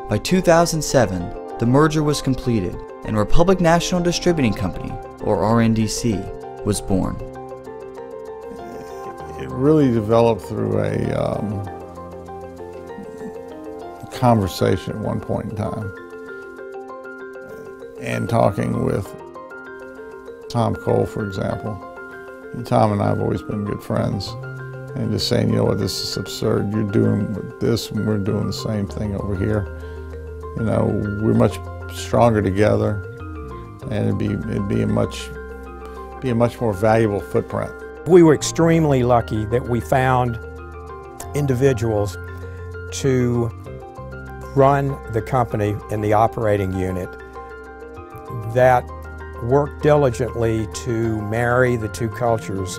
By 2007, the merger was completed and Republic National Distributing Company, or RNDC, was born. It really developed through a conversation at one point in time, and talking with Tom Cole, for example. Tom and I have always been good friends, and just saying, you know what, this is absurd. You're doing this and we're doing the same thing over here. You know, we're much stronger together, and it'd be a much more valuable footprint. We were extremely lucky that we found individuals to run the company in the operating unit that worked diligently to marry the two cultures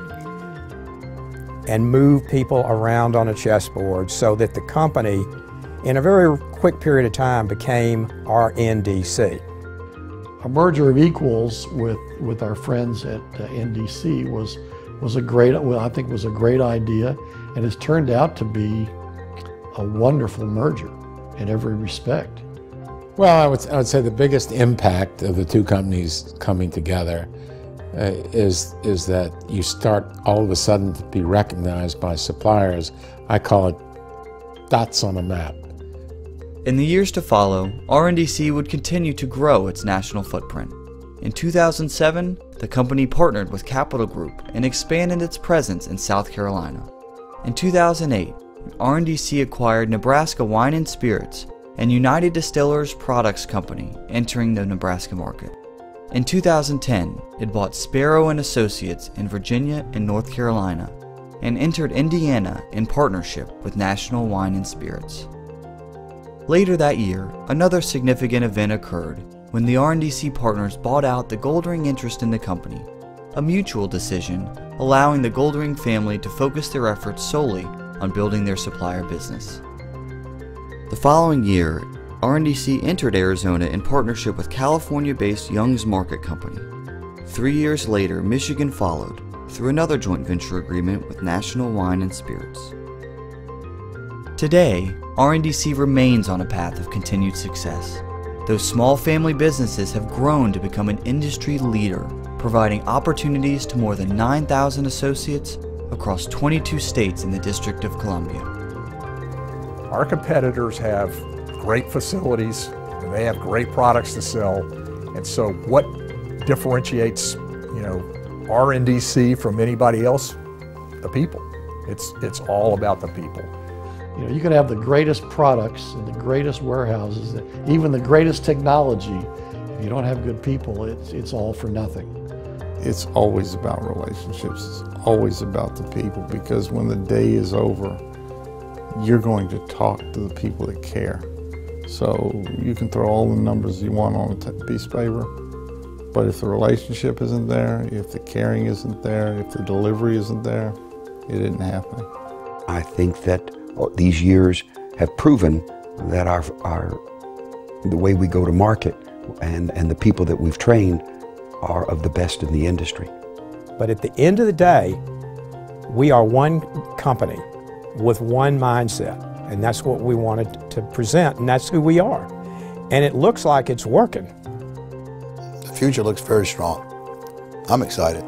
and move people around on a chessboard so that the company, in a very quick period of time, became RNDC. A merger of equals with our friends at NDC was a great, well, I think was a great idea, and has turned out to be a wonderful merger in every respect. Well, I would say the biggest impact of the two companies coming together is that you start all of a sudden to be recognized by suppliers. I call it dots on a map. In the years to follow, RNDC would continue to grow its national footprint. In 2007, the company partnered with Capital Group and expanded its presence in South Carolina. In 2008, RNDC acquired Nebraska Wine and Spirits and United Distillers Products Company, entering the Nebraska market. In 2010, it bought Sparrow and Associates in Virginia and North Carolina, and entered Indiana in partnership with National Wine and Spirits. Later that year, another significant event occurred when the RNDC partners bought out the Goldring interest in the company, a mutual decision allowing the Goldring family to focus their efforts solely on building their supplier business. The following year, RNDC entered Arizona in partnership with California-based Young's Market Company. 3 years later, Michigan followed through another joint venture agreement with National Wine and Spirits. Today, RNDC remains on a path of continued success. Those small family businesses have grown to become an industry leader, providing opportunities to more than 9,000 associates across 22 states in the District of Columbia. Our competitors have great facilities, and they have great products to sell, and so what differentiates, RNDC from anybody else? The people. It's all about the people. You know, you can have the greatest products and the greatest warehouses, even the greatest technology. If you don't have good people, it's all for nothing. It's always about relationships. It's always about the people, because when the day is over, you're going to talk to the people that care. So you can throw all the numbers you want on a piece of paper, but if the relationship isn't there, if the caring isn't there, if the delivery isn't there, it isn't happening. I think that these years have proven that the way we go to market and the people that we've trained are of the best in the industry. But at the end of the day, we are one company with one mindset, and that's what we wanted to present, and that's who we are. And it looks like it's working. The future looks very strong. I'm excited.